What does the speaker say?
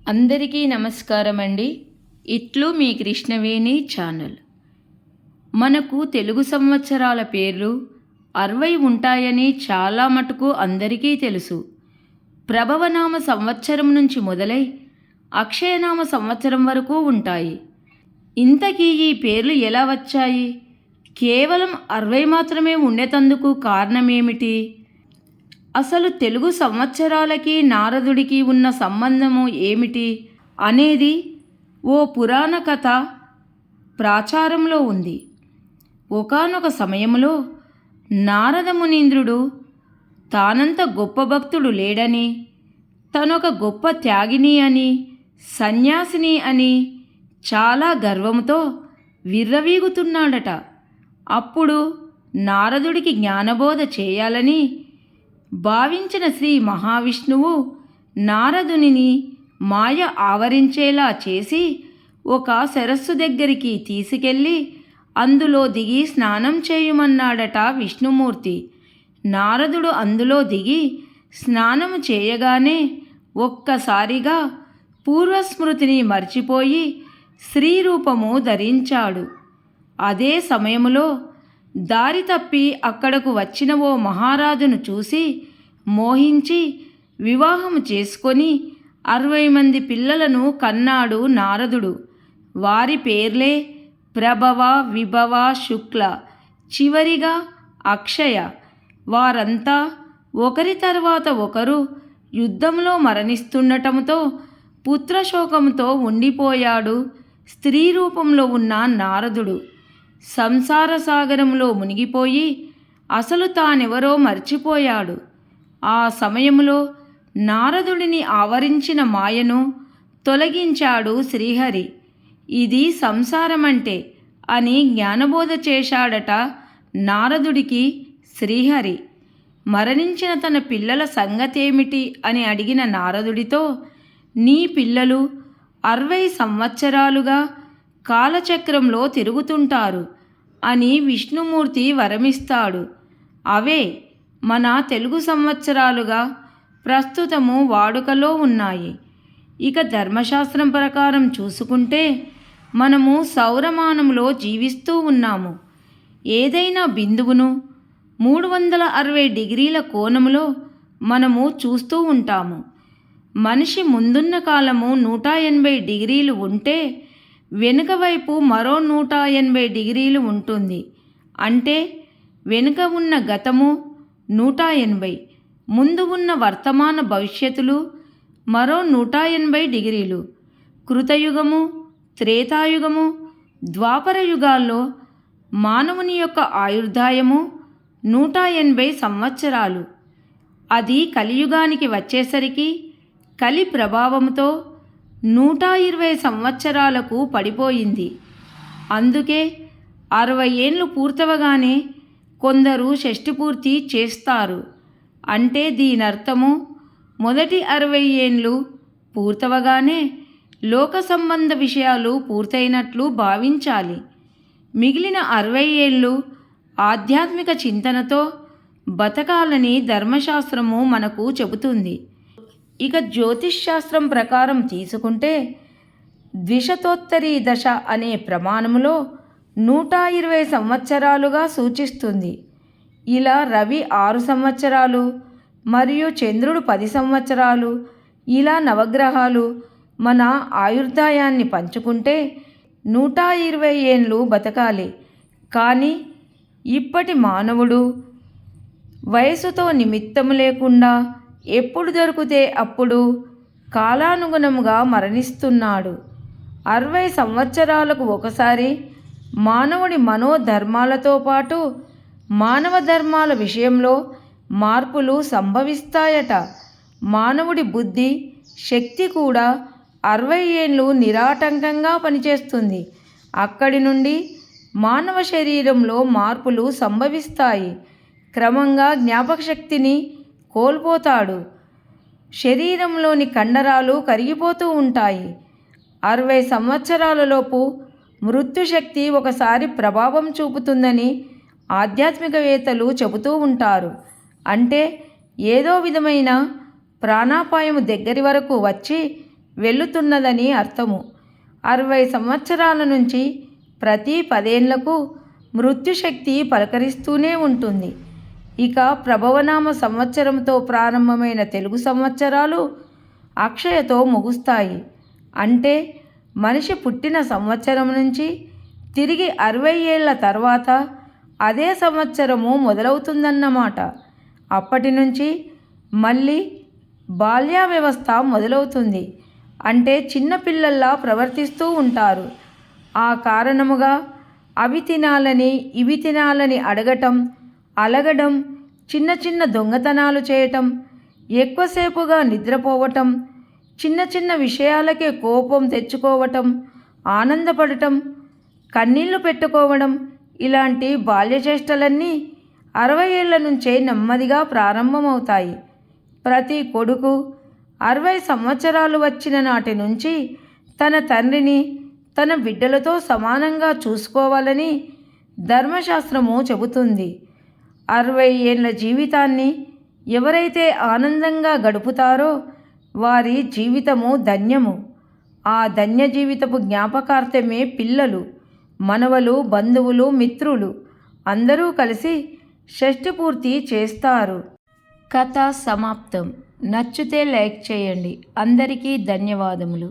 అందరికీ నమస్కారం అండి. ఇట్లు మీ కృష్ణవేణి ఛానల్. మనకు తెలుగు సంవత్సరాల పేర్లు 60 ఉంటాయని చాలా మటుకు అందరికీ తెలుసు. ప్రభవనామ సంవత్సరం నుంచి మొదలై అక్షయనామ సంవత్సరం వరకు ఉంటాయి. ఇంతకీ ఈ పేర్లు ఎలా వచ్చాయి? కేవలం 60 మాత్రమే ఉండేటందుకు కారణమేమిటి? అసలు తెలుగు సంవత్సరాలకి నారదుడికి ఉన్న సంబంధము ఏమిటి అనేది ఓ పురాణ కథ ప్రాచారంలో ఉంది. ఒకానొక సమయంలో నారద మునీంద్రుడు తానంత గొప్ప భక్తుడు లేడని, తనొక గొప్ప త్యాగిని అని, సన్యాసిని అని చాలా గర్వంతో విర్రవీగుతున్నాడట. అప్పుడు నారదుడికి జ్ఞానబోధ చేయాలని భావించిన శ్రీ మహావిష్ణువు నారదునిని మాయ ఆవరించేలా చేసి ఒక సరస్సు దగ్గరికి తీసుకెళ్ళి అందులో దిగి స్నానం చేయమన్నాడట విష్ణుమూర్తి. నారదుడు అందులో దిగి స్నానము చేయగానే ఒక్కసారిగా పూర్వస్మృతిని మర్చిపోయి స్త్రీ రూపము ధరించాడు. అదే సమయంలో దారి తప్పి అక్కడకు వచ్చిన ఓ మహారాజును చూసి మోహించి వివాహము చేసుకొని 60 మంది పిల్లలను కన్నాడు నారదుడు. వారి పేర్లే ప్రభవ, విభవ, శుక్ల, చివరిగా అక్షయ. వారంతా ఒకరి తర్వాత ఒకరు యుద్ధంలో మరణిస్తుండటంతో పుత్రశోకంతో ఉండిపోయాడు స్త్రీ రూపంలో ఉన్న నారదుడు. సంసార సాగరంలో మునిగిపోయి అసలు తానెవరో మర్చిపోయాడు. ఆ సమయంలో నారదుడిని ఆవరించిన మాయను తొలగించాడు శ్రీహరి. ఇది సంసారమంటే అని జ్ఞానబోధ చేశాడట నారదుడికి శ్రీహరి. మరణించిన తన పిల్లల సంగతేమిటి అని అడిగిన నారదుడితో, నీ పిల్లలు 60 సంవత్సరాలుగా కాలచక్రంలో తిరుగుతుంటారు అని విష్ణుమూర్తి వరమిస్తాడు. అవే మన తెలుగు సంవత్సరాలుగా ప్రస్తుతము వాడుకలో ఉన్నాయి. ఇక ధర్మశాస్త్రం ప్రకారం చూసుకుంటే మనము సౌరమానంలో జీవిస్తూ ఉన్నాము. ఏదైనా బిందువును 360 డిగ్రీల కోణములో మనము చూస్తూ ఉంటాము. మనిషి ముందున్న కాలము 180 డిగ్రీలు ఉంటే వెనుక వైపు మరో 180 డిగ్రీలు ఉంటుంది. అంటే వెనుక ఉన్న గతము 180, ముందు ఉన్న వర్తమాన భవిష్యత్తులు మరో 180 డిగ్రీలు. కృతయుగము, త్రేతాయుగము, ద్వాపర యుగాల్లో మానవుని యొక్క ఆయుర్దాయము 180 సంవత్సరాలు. అది కలియుగానికి వచ్చేసరికి కలి ప్రభావంతో 120 సంవత్సరాలకు పడిపోయింది. అందుకే 60 ఏళ్ళు పూర్తవగానే కొందరు షష్ఠి పూర్తి చేస్తారు. అంటే దీనర్థము మొదటి 60 ఏళ్ళు పూర్తవగానే లోక సంబంధ విషయాలు పూర్తయినట్లు భావించాలి. మిగిలిన 60 ఏళ్ళు ఆధ్యాత్మిక చింతనతో బతకాలని ధర్మశాస్త్రము మనకు చెబుతుంది. ఇక జ్యోతిష్ శాస్త్రం ప్రకారం తీసుకుంటే ద్విశతోత్తరీ దశ అనే ప్రమాణములో 120 సంవత్సరాలుగా సూచిస్తుంది. ఇలా రవి 6 సంవత్సరాలు మరియు చంద్రుడు 10 సంవత్సరాలు, ఇలా నవగ్రహాలు మన ఆయుర్దాయాన్ని పంచుకుంటే 120 ఏళ్ళు బతకాలి. కానీ ఇప్పటి మానవుడు వయసుతో నిమిత్తము లేకుండా ఎప్పుడు దొరికితే అప్పుడు కాలానుగుణముగా మరణిస్తున్నాడు. 60 సంవత్సరాలకు ఒకసారి మానవుడి మనోధర్మాలతో పాటు మానవ ధర్మాల విషయంలో మార్పులు సంభవిస్తాయట. మానవుడి బుద్ధి, శక్తి కూడా 60 ఏళ్ళు నిరాటంకంగా పనిచేస్తుంది. అక్కడి నుండి మానవ శరీరంలో మార్పులు సంభవిస్తాయి. క్రమంగా జ్ఞాపకశక్తిని కోల్పోతాడు. శరీరంలోని కండరాలు కరిగిపోతూ ఉంటాయి. 60 సంవత్సరాలలోపు మృత్యుశక్తి ఒకసారి ప్రభావం చూపుతుందని ఆధ్యాత్మికవేత్తలు చెబుతూ ఉంటారు. అంటే ఏదో విధమైన ప్రాణాపాయము దగ్గరి వరకు వచ్చి వెళుతున్నదని అర్థము. 60 సంవత్సరాల నుంచి ప్రతి 10 ఏళ్లకు మృత్యుశక్తి పలకరిస్తూనే ఉంటుంది. ఇక ప్రభవనామ సంవత్సరంతో ప్రారంభమైన తెలుగు సంవత్సరాలు అక్షయతో ముగుస్తాయి. అంటే మనిషి పుట్టిన సంవత్సరం నుంచి తిరిగి 60 ఏళ్ల తర్వాత అదే సంవత్సరము మొదలవుతుందన్నమాట. అప్పటి నుంచి మళ్ళీ బాల్య వ్యవస్థ మొదలవుతుంది. అంటే చిన్నపిల్లల్లా ప్రవర్తిస్తూ ఉంటారు. ఆ కారణముగా అవి తినాలని ఇవి తినాలని అడగటం, అలగడం, చిన్న చిన్న దొంగతనాలు చేయటం, ఎక్కువసేపుగా నిద్రపోవటం, చిన్న చిన్న విషయాలకే కోపం తెచ్చుకోవటం, ఆనందపడటం, కన్నీళ్లు పెట్టుకోవడం, ఇలాంటి బాల్యచేష్టలన్నీ 60 ఏళ్ల నుంచే నెమ్మదిగా ప్రారంభమవుతాయి. ప్రతి కొడుకు 60 సంవత్సరాలు వచ్చిన నాటి నుంచి తన తండ్రిని తన బిడ్డలతో సమానంగా చూసుకోవాలని ధర్మశాస్త్రము చెబుతుంది. 60 ఏళ్ల జీవితాన్ని ఎవరైతే ఆనందంగా గడుపుతారో వారి జీవితము ధన్యము. ఆ ధన్య జీవితపు జ్ఞాపకార్థమే పిల్లలు, మనవలు, బంధువులు, మిత్రులు అందరూ కలిసి షష్ఠి పూర్తి చేస్తారు. కథ సమాప్తం. నచ్చితే లైక్ చేయండి. అందరికీ ధన్యవాదములు.